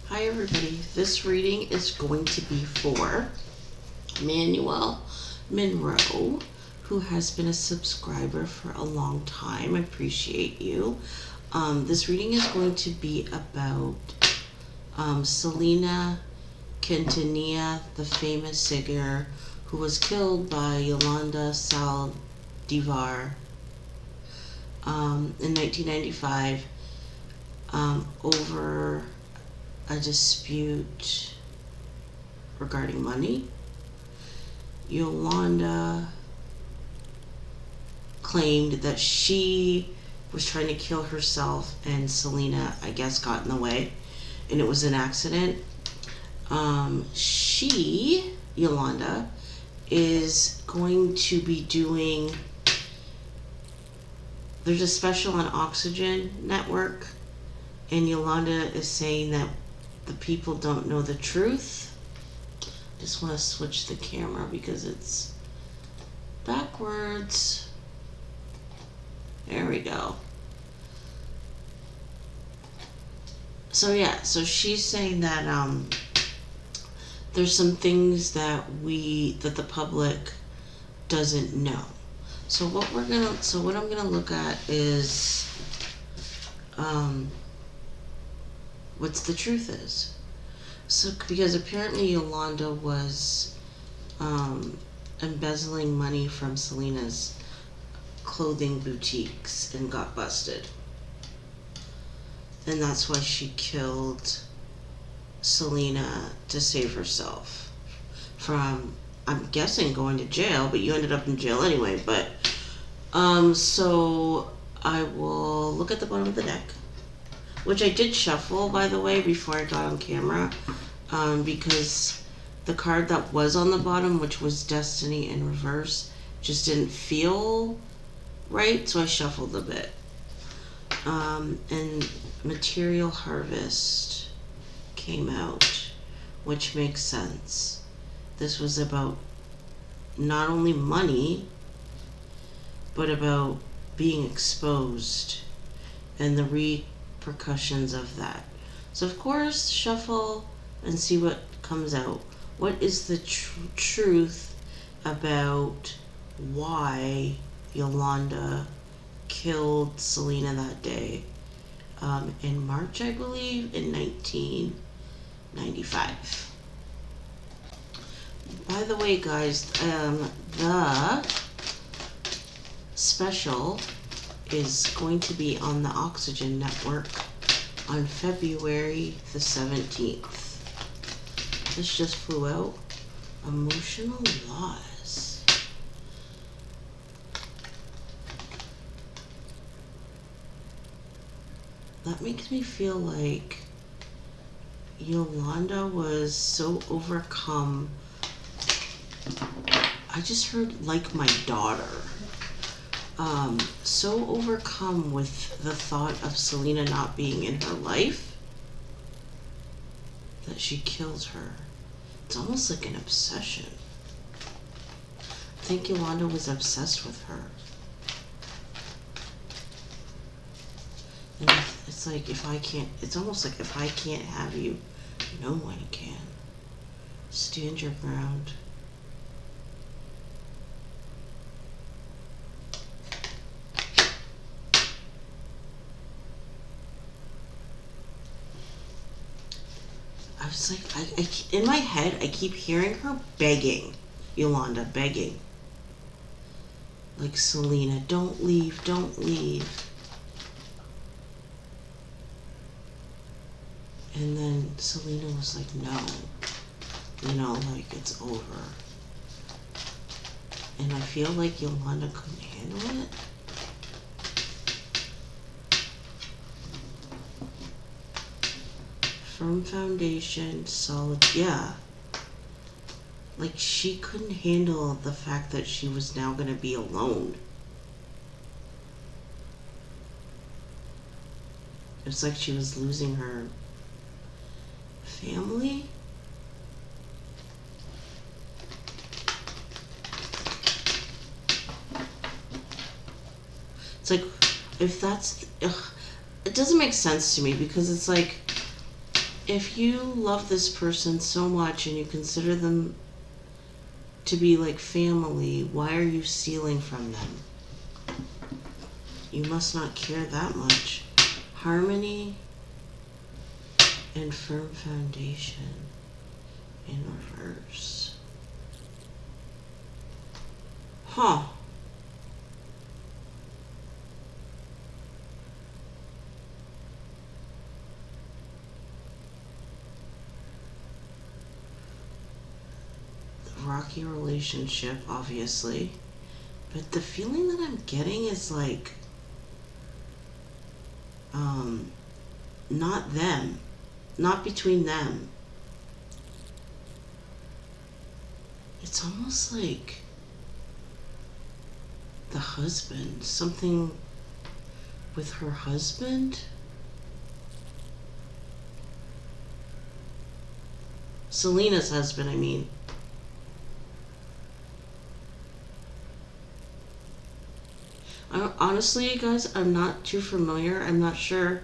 Hi everybody, this reading is going to be for Manuel Monroe, who has been a subscriber for a long time. I appreciate you. This reading is going to be about Selena Quintanilla, the famous singer who was killed by Yolanda Saldivar in 1995 over a dispute regarding money. Yolanda claimed that she was trying to kill herself and Selena, I guess, got in the way and it was an accident. Yolanda, is going to be doing, there's a special on Oxygen Network, and Yolanda is saying that the people don't know the truth. Just want to switch the camera because it's backwards. There we go. So she's saying that there's some things that the public doesn't know. So what I'm gonna look at is what the truth is. So because apparently Yolanda was embezzling money from Selena's clothing boutiques and got busted. And that's why she killed Selena, to save herself from, I'm guessing, going to jail, but you ended up in jail anyway. But so I will look at the bottom of the deck, which I did shuffle, by the way, before I got on camera, because the card that was on the bottom, which was Destiny in reverse, just didn't feel right, so I shuffled a bit. And Material Harvest came out, which makes sense. This was about not only money, but about being exposed and the repercussions of that. So of course, shuffle and see what comes out. What is the truth about why Yolanda killed Selena that day in March, I believe, in 1995. By the way, guys, the special is going to be on the Oxygen Network on February the 17th. This just flew out. Emotional loss. That makes me feel like Yolanda was so overcome. I just heard, like my daughter, so overcome with the thought of Selena not being in her life that she killed her. It's almost like an obsession. I think Yolanda was obsessed with her. And it's like, it's almost like if I can't have you, no one can. Stand your ground. I was like, I in my head, I keep hearing her begging, Yolanda begging. Like, Selena, don't leave, don't leave. And then Selena was like, no, like, it's over. And I feel like Yolanda couldn't handle it. Firm foundation, solid, yeah. Like, she couldn't handle the fact that she was now going to be alone. It's like she was losing her family. It's like, if that's, it doesn't make sense to me, because it's like, if you love this person so much and you consider them to be like family, why are you stealing from them? You must not care that much. Harmony and firm foundation in reverse. Huh. Rocky relationship, obviously, but the feeling that I'm getting is like, not them, not between them. It's almost like the husband, something with her husband. Selena's husband, I mean. Honestly, guys, I'm not too familiar. I'm not sure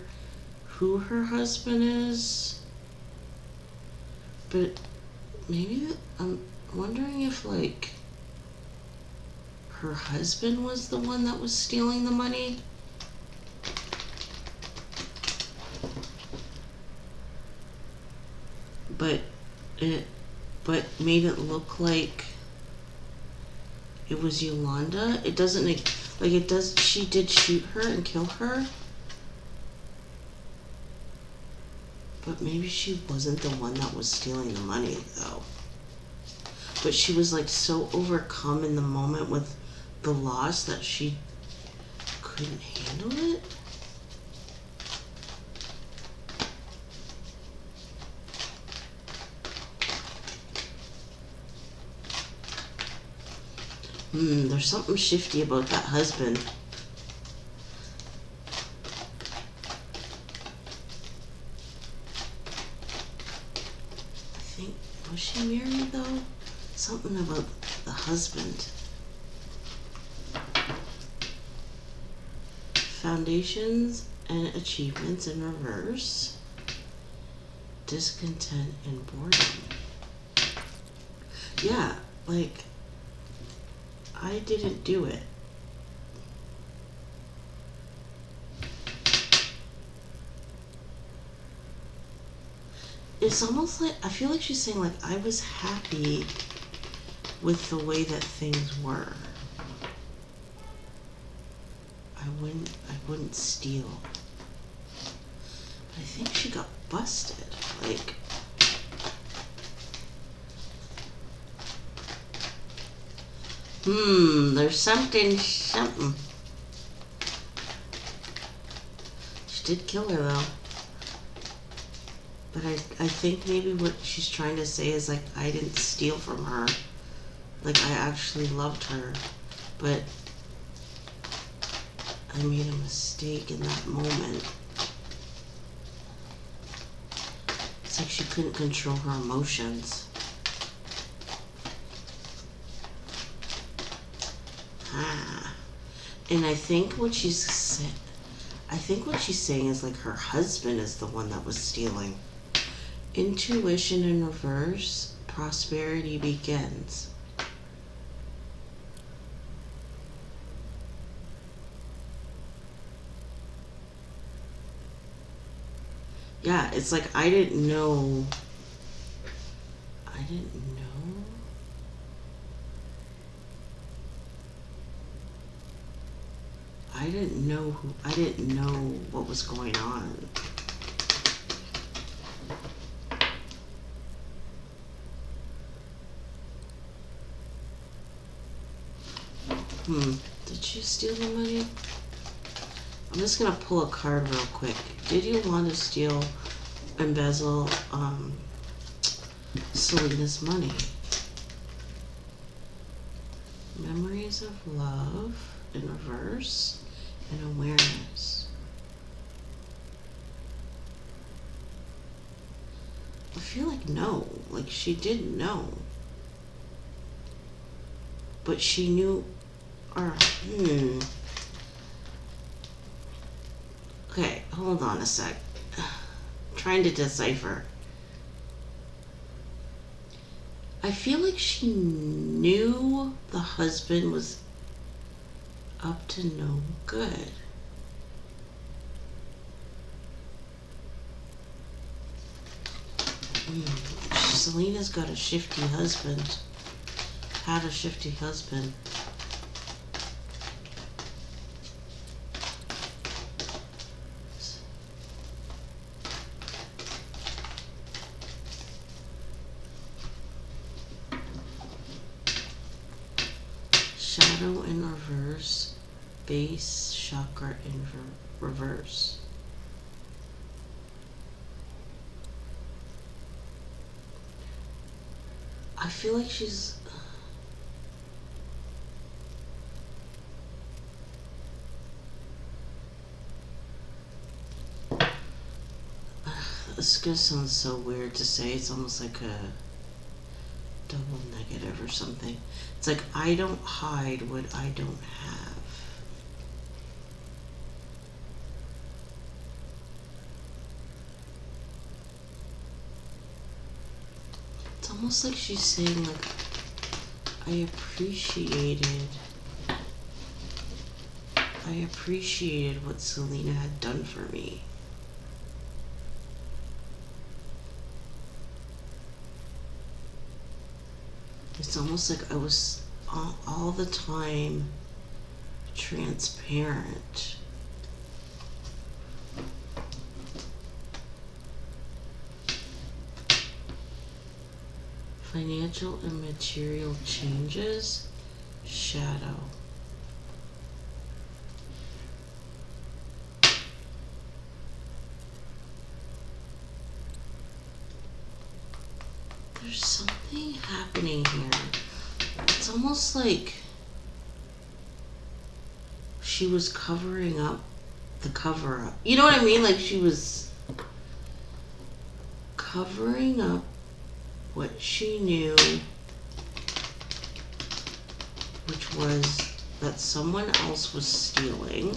who her husband is. But maybe I'm wondering if, like, her husband was the one that was stealing the money. But it made it look like it was Yolanda. It doesn't make, like, it does. She did shoot her and kill her, but maybe she wasn't the one that was stealing the money, though. But she was like so overcome in the moment with the loss that she couldn't handle it. There's something shifty about that husband. I think, was she married though? Something about the husband. Foundations and achievements in reverse. Discontent and boredom. Yeah, like, I didn't do it. It's almost like, I feel like she's saying, like, I was happy with the way that things were. I wouldn't steal. But I think she got busted. Like, there's something. She did kill her though. But I think maybe what she's trying to say is, like, I didn't steal from her. Like, I actually loved her. But I made a mistake in that moment. It's like she couldn't control her emotions. And I think what she's saying is, like, her husband is the one that was stealing. Intuition in reverse, prosperity begins. Yeah, it's like I didn't know I didn't know what was going on. Did she steal the money? I'm just gonna pull a card real quick. Did Yolanda steal, embezzle, Selena's money? Memories of love in reverse and awareness. I feel like no. Like, she didn't know. But she knew, or, Okay, hold on a sec. I'm trying to decipher. I feel like she knew the husband was up to no good. Selena's got a shifty husband. Had a shifty husband. Shadow in reverse. Base chakra in reverse. I feel like she's... This is gonna sound so weird to say. It's almost like a double negative or something. It's like, I don't hide what I don't have. It's almost like she's saying, like, I appreciated what Selena had done for me. It's almost like I was all the time transparent. Financial and material changes, shadow. There's something happening here. It's almost like she was covering up the cover up. You know what I mean? Like she was covering up what she knew, which was that someone else was stealing.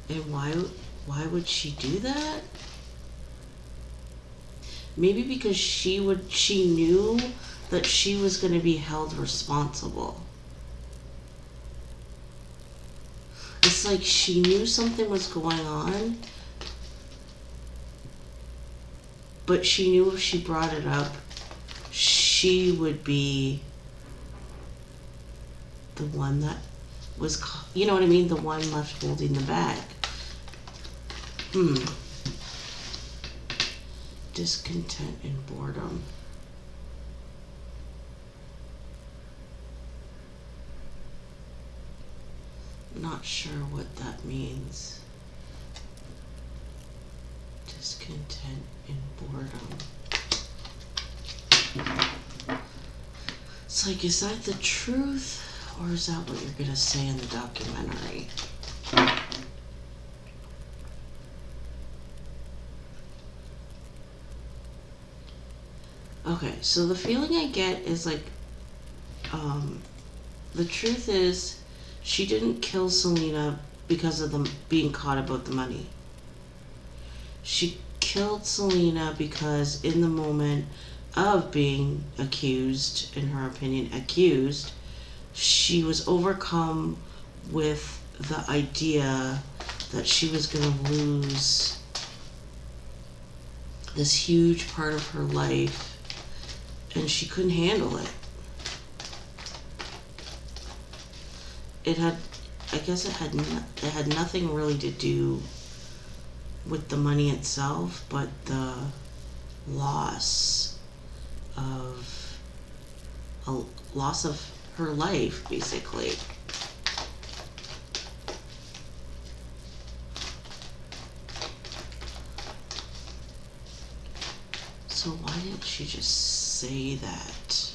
And why would she do that? Maybe because she knew that she was going to be held responsible. It's like she knew something was going on, but she knew if she brought it up, she would be the one that was, you know what I mean? The one left holding the bag. Discontent and boredom. Not sure what that means. Discontent and boredom. It's like, is that the truth, or is that what you're gonna say in the documentary? Okay, so the feeling I get is like, the truth is, she didn't kill Selena because of them being caught about the money. She killed Selena because in the moment of being accused, in her opinion, accused, she was overcome with the idea that she was going to lose this huge part of her life, and she couldn't handle it. I guess it had nothing really to do with the money itself, but the loss of her life, basically. So why didn't she just say that?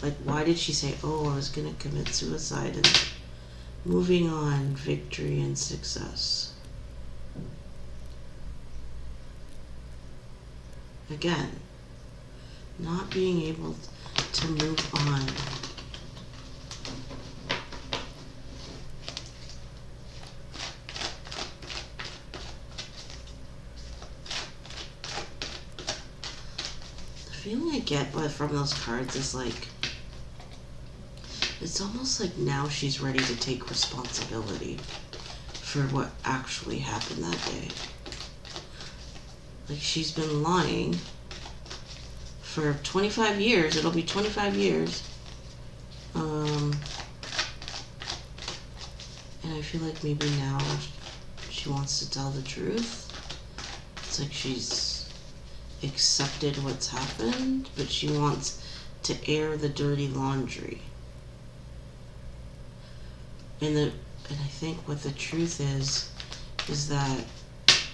Like, why did she say, oh, I was gonna commit suicide, and moving on, victory and success? Again, not being able to move on. feeling I get from those cards is like, it's almost like now she's ready to take responsibility for what actually happened that day. Like, she's been lying for 25 years. It'll be 25 years. And I feel like maybe now she wants to tell the truth. It's like she's accepted what's happened, but she wants to air the dirty laundry. And I think what the truth is that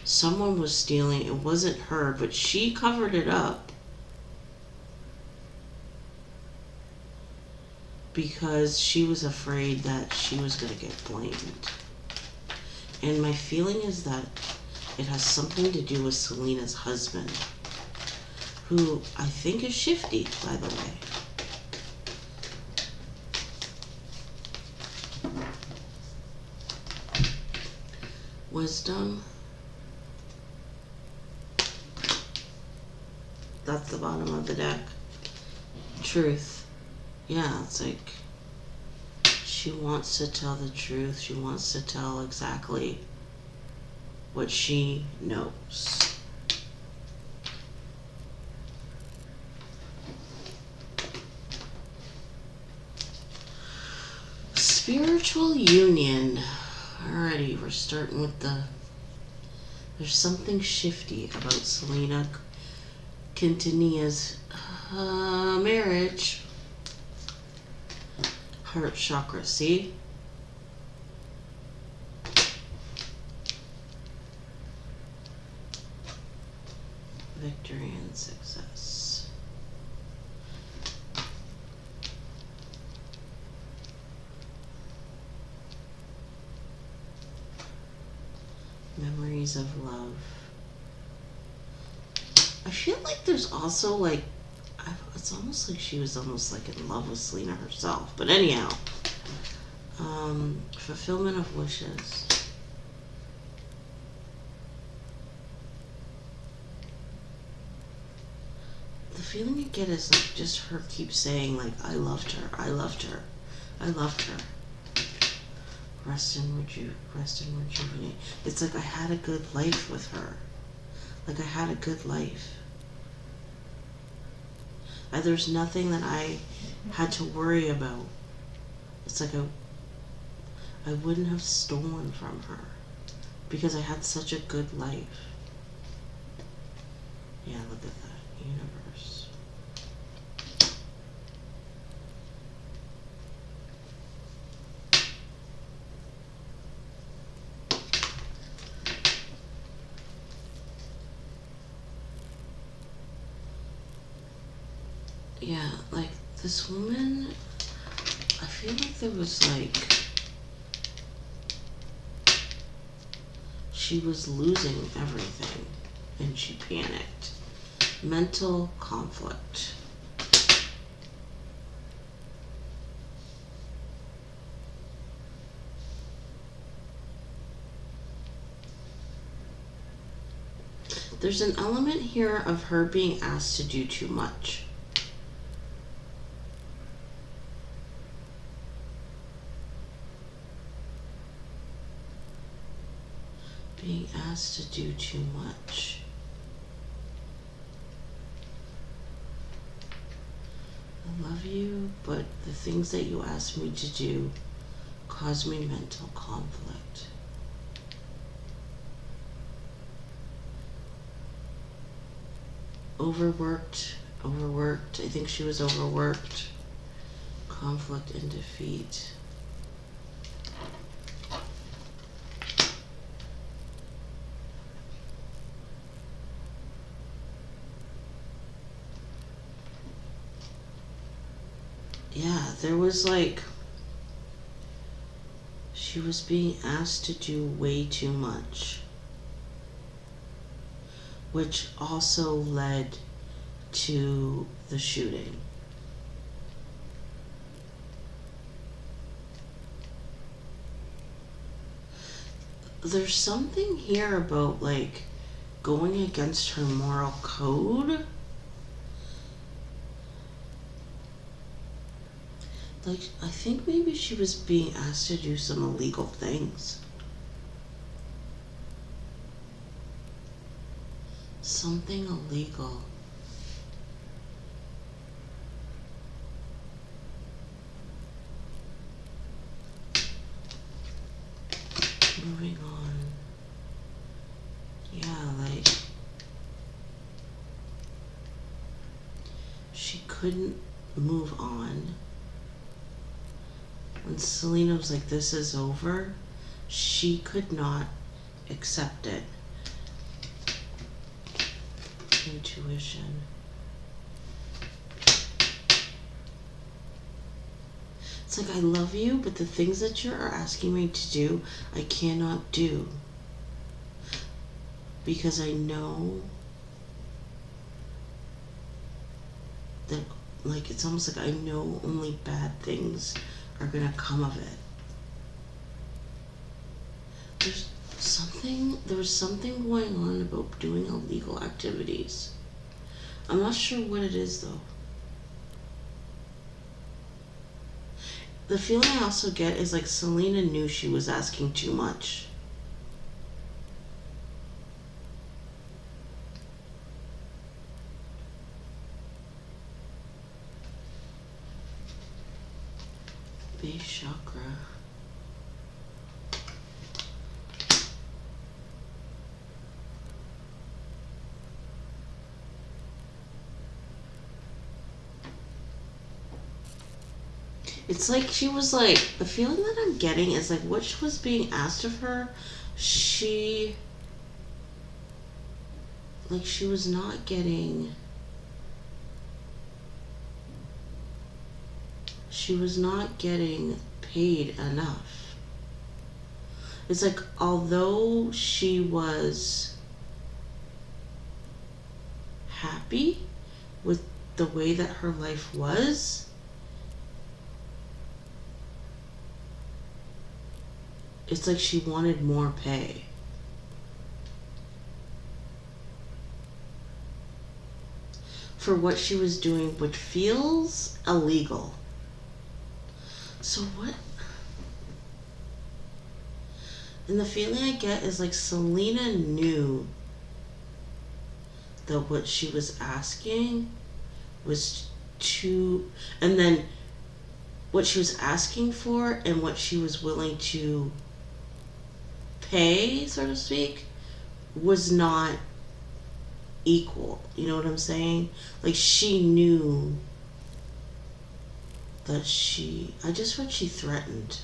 someone was stealing. It wasn't her, but she covered it up because she was afraid that she was going to get blamed. And my feeling is that it has something to do with Selena's husband, who I think is shifty, by the way. Wisdom. That's the bottom of the deck. Truth. Yeah, it's like she wants to tell the truth. She wants to tell exactly what she knows. Spiritual union. Alrighty, we're starting with there's something shifty about Selena Quintanilla's marriage. Heart chakra, see? Victory and success. Memories of love. I feel like there's also like, it's almost like she was almost like in love with Selena herself. But anyhow, fulfillment of wishes. The feeling you get is like just her keep saying like, I loved her, I loved her, I loved her. Rest and rejuvenate. It's like I had a good life with her. Like I had a good life. There's nothing that I had to worry about. It's like I wouldn't have stolen from her because I had such a good life. Yeah, look at that. Universe. Yeah, like this woman, I feel like there was like, she was losing everything and she panicked. Mental conflict. There's an element here of her being asked to do too much. Being asked to do too much. I love you, but the things that you ask me to do cause me mental conflict. Overworked. I think she was overworked. Conflict and defeat. Yeah, there was like, she was being asked to do way too much, which also led to the shooting. There's something here about like going against her moral code Like, I think maybe she was being asked to do some illegal things. Something illegal. Moving on. Yeah, like, she couldn't move on. When Selena was like, this is over, she could not accept it. Intuition. It's like, I love you, but the things that you're asking me to do, I cannot do. Because I know that, like, it's almost like I know only bad things are gonna come of it. There was something going on about doing illegal activities. I'm not sure what it is though. The feeling I also get is like Selena knew she was asking too much. Base chakra. It's like she was like, the feeling that I'm getting is like what was being asked of her, she was not getting, paid enough. It's like, although she was happy with the way that her life was, it's like she wanted more pay. For what she was doing, which feels illegal. So what? And the feeling I get is like Selena knew that what she was asking was too, and then what she was asking for and what she was willing to pay, so to speak, was not equal. You know what I'm saying? Like, she knew that I just heard she threatened.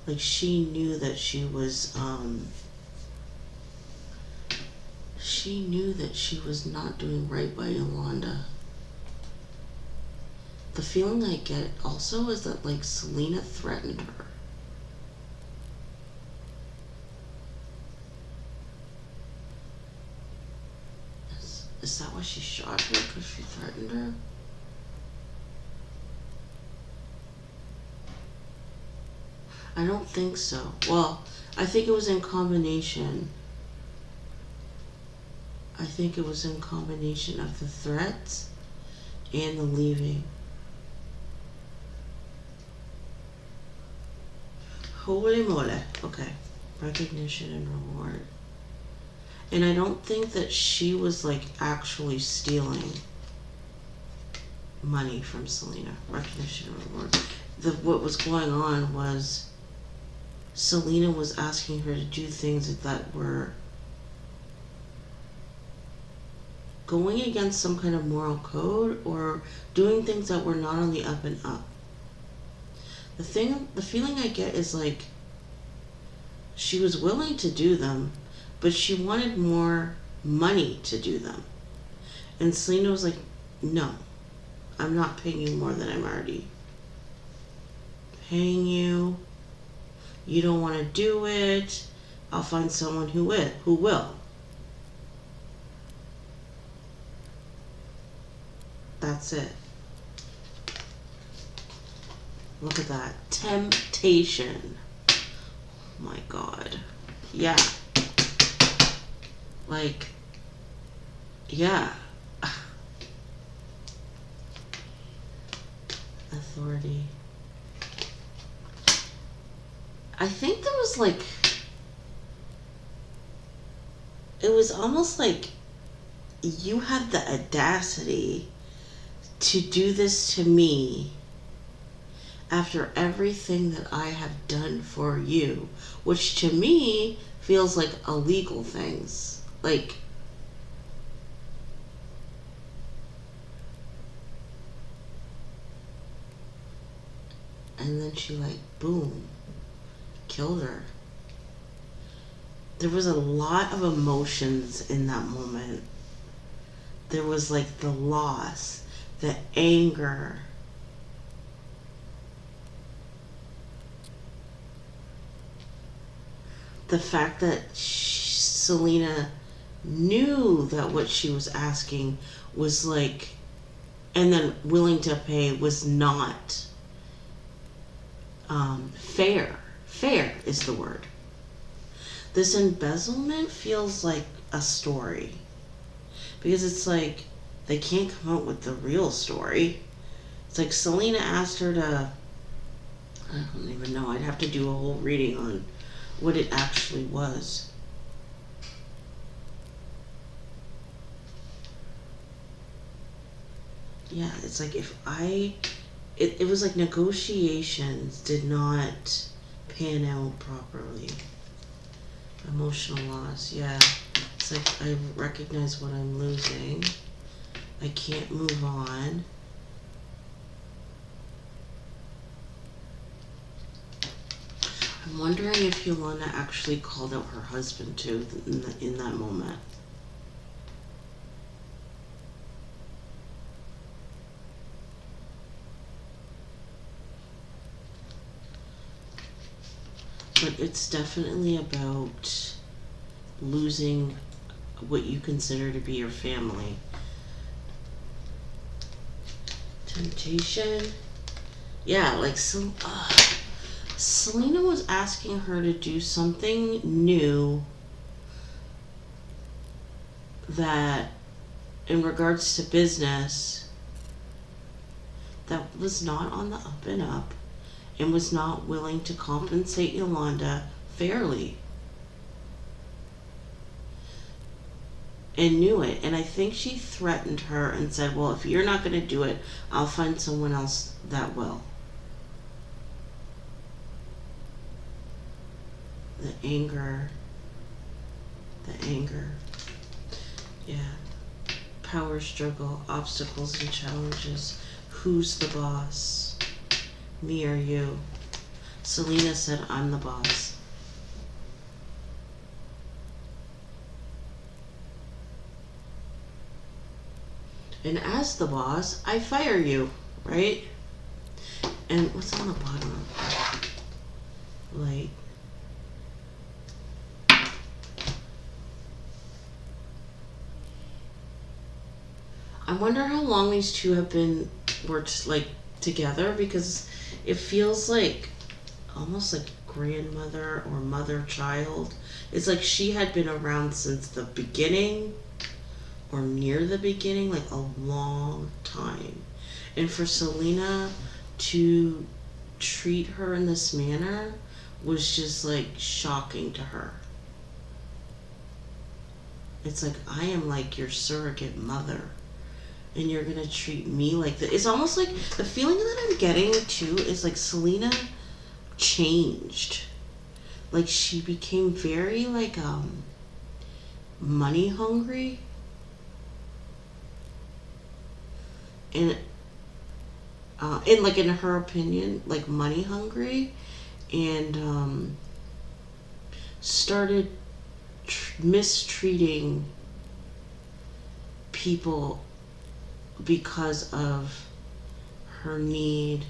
Like, she knew that she was not doing right by Yolanda. The feeling I get also is that, like, Selena threatened her. Is that why she shot her? Because she threatened her? I don't think so. Well, I think it was in combination. I think it was in combination of the threats and the leaving. Holy moly. Okay. Recognition and reward. And I don't think that she was like actually stealing money from Selena. Recognition and reward. What was going on was Selena was asking her to do things that were going against some kind of moral code or doing things that were not on the up and up. The feeling I get is like she was willing to do them, but she wanted more money to do them. And Selena was like, no, I'm not paying you more than I'm already paying you. You don't want to do it. I'll find someone who will. That's it. Look at that. Temptation. Oh my God. Yeah. Like, yeah. authority. I think there was like, it was almost like you had the audacity to do this to me after everything that I have done for you, which to me feels like illegal things. Like, and then she like, boom, killed her. There was a lot of emotions in that moment. There was like the loss, the anger, the fact that Selena knew that what she was asking was like, and then willing to pay was not fair. Fair is the word. This embezzlement feels like a story because it's like they can't come up with the real story. It's like Selena asked her to, I don't even know, I'd have to do a whole reading on what it actually was. Yeah, it's like it was like negotiations did not pan out properly. Emotional loss, yeah. It's like I recognize what I'm losing. I can't move on. I'm wondering if Yolanda actually called out her husband too in that moment. But it's definitely about losing what you consider to be your family. Temptation. Yeah, like Selena was asking her to do something new that, in regards to business, that was not on the up and up and was not willing to compensate Yolanda fairly. And knew it. And I think she threatened her and said, well, if you're not going to do it, I'll find someone else that will. The anger. Yeah. Power struggle, obstacles and challenges. Who's the boss? Me or you? Selena said, I'm the boss. And as the boss, I fire you, right? And what's on the bottom of that? Like, I wonder how long these two have been worked like together, because it feels like almost like grandmother or mother-child. It's like she had been around since the beginning or near the beginning, like a long time. And for Selena to treat her in this manner was just like shocking to her. It's like, I am like your surrogate mother, and you're gonna treat me like that. It's almost like the feeling that I'm getting too is like Selena changed. Like she became very like money hungry. And like in her opinion, like money hungry, and started mistreating people because of her need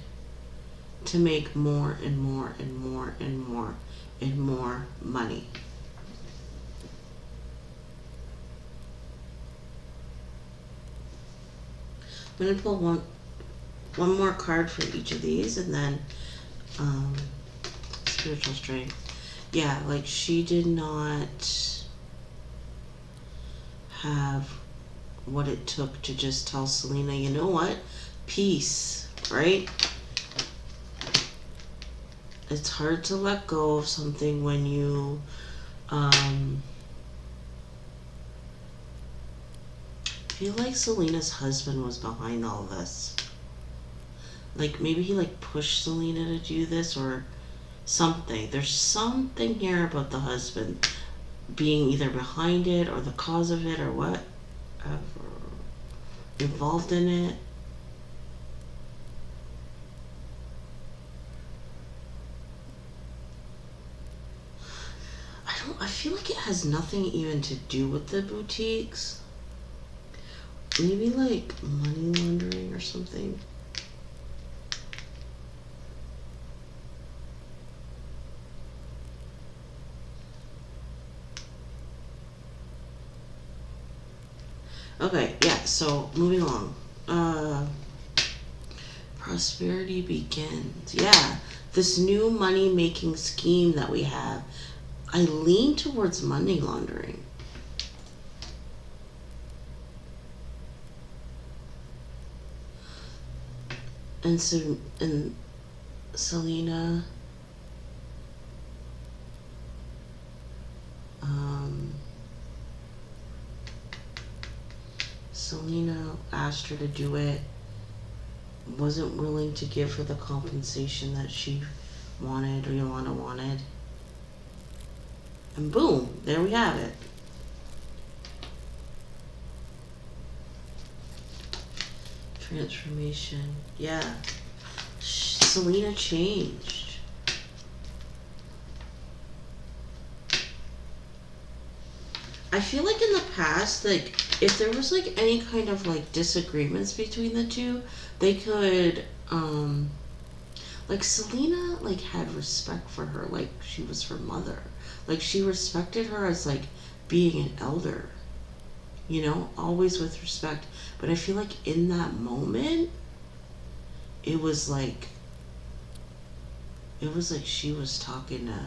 to make more and more and more and more and more money. I'm going to pull one more card for each of these, and then spiritual strength. Yeah, like she did not have what it took to just tell Selena, you know what? Peace, right? it's hard to let go of something when you feel like Selena's husband was behind all this. Like maybe he like pushed Selena to do this or something. There's something here about the husband being either behind it or the cause of it or whatever, involved in it. I feel like it has nothing even to do with the boutiques. Maybe like money laundering or something. Okay, yeah, so moving along. Prosperity begins. Yeah, this new money making scheme that we have, I lean towards money laundering. And so, and Selena, um, Selena asked her to do it, wasn't willing to give her the compensation that she wanted or Yolanda wanted. And boom, there we have it. Transformation. Yeah. Selena changed. I feel like in the past, like, if there was like any kind of like disagreements between the two, they could, like Selena like had respect for her, like she was her mother. Like she respected her as like being an elder, you know, always with respect. But I feel like in that moment, it was like she was talking to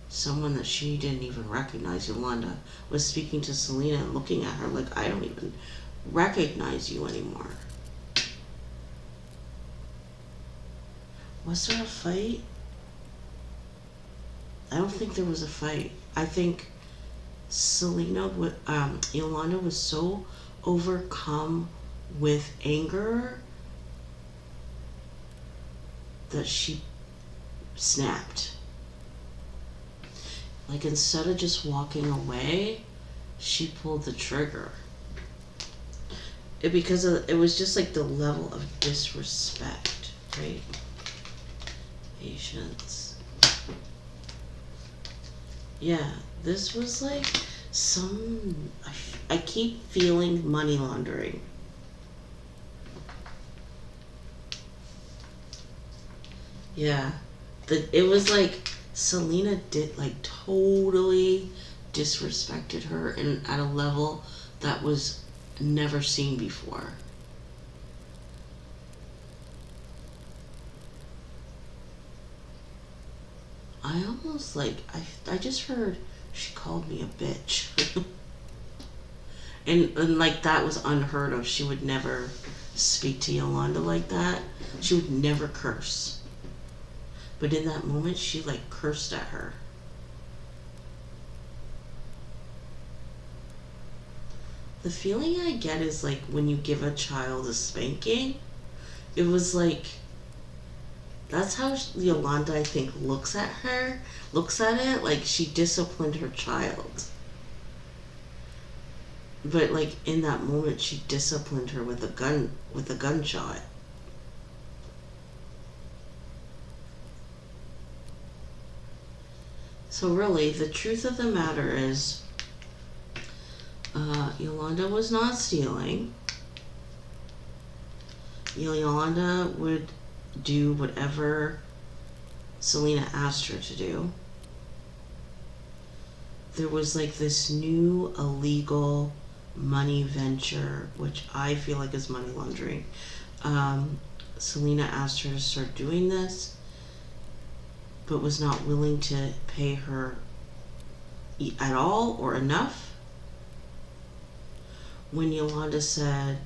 someone that she didn't even recognize. Yolanda was speaking to Selena and looking at her like, I don't even recognize you anymore. Was there a fight? I don't think there was a fight. I think Yolanda was so overcome with anger that she snapped. Like instead of just walking away, she pulled the trigger. It was just like the level of disrespect, right? Patience. Yeah, this was like I keep feeling money laundering. Yeah, it was like Selena did like totally disrespected her and at a level that was never seen before. I almost like I just heard she called me a bitch. And like that was unheard of. She would never speak to Yolanda like that. She would never curse. But in that moment she like cursed at her. The feeling I get is like when you give a child a spanking, it was like that's how Yolanda, I think, looks at it, like she disciplined her child. But like in that moment, she disciplined her with a gunshot. So really, the truth of the matter is, Yolanda was not stealing. Yolanda would do whatever Selena asked her to do. There was like this new illegal money venture, which I feel like is money laundering. Selena asked her to start doing this, but was not willing to pay her at all or enough. When Yolanda said,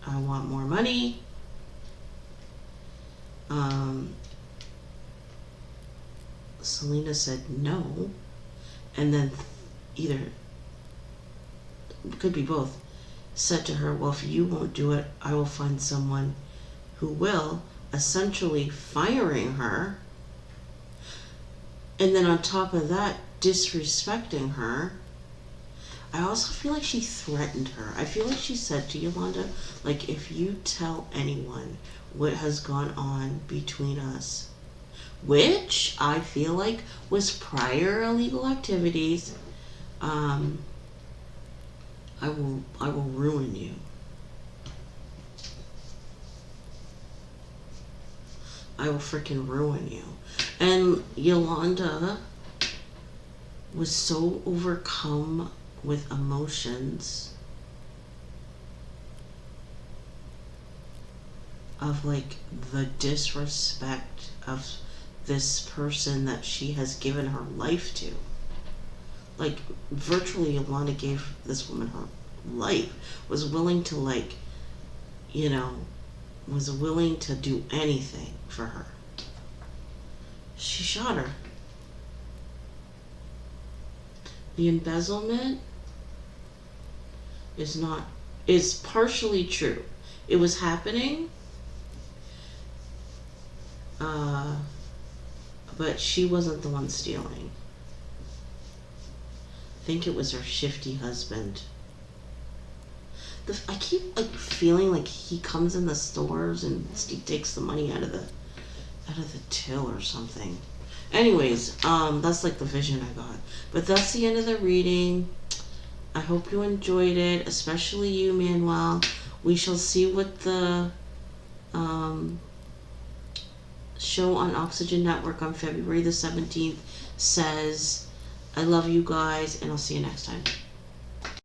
I want more money, Selena said no, and then either, could be both, said to her, well, if you won't do it, I will find someone who will, essentially firing her, and then on top of that, disrespecting her. I also feel like she threatened her. I feel like she said to Yolanda, like, if you tell anyone what has gone on between us, which I feel like was prior illegal activities, I will ruin you. I will freaking ruin you. And Yolanda was so overcome with emotions of like the disrespect of this person that she has given her life to. Like, virtually Yolanda gave this woman her life, was willing to, like, you know, was willing to do anything for her. She shot her. The embezzlement is partially true. It was happening, but she wasn't the one stealing. I think it was her shifty husband. I keep like feeling like he comes in the stores and he takes the money out of the till or something. Anyways, that's like the vision I got. But that's the end of the reading. I hope you enjoyed it, especially you, Manuel. We shall see what the show on Oxygen Network on February the 17th says. I love you guys, and I'll see you next time.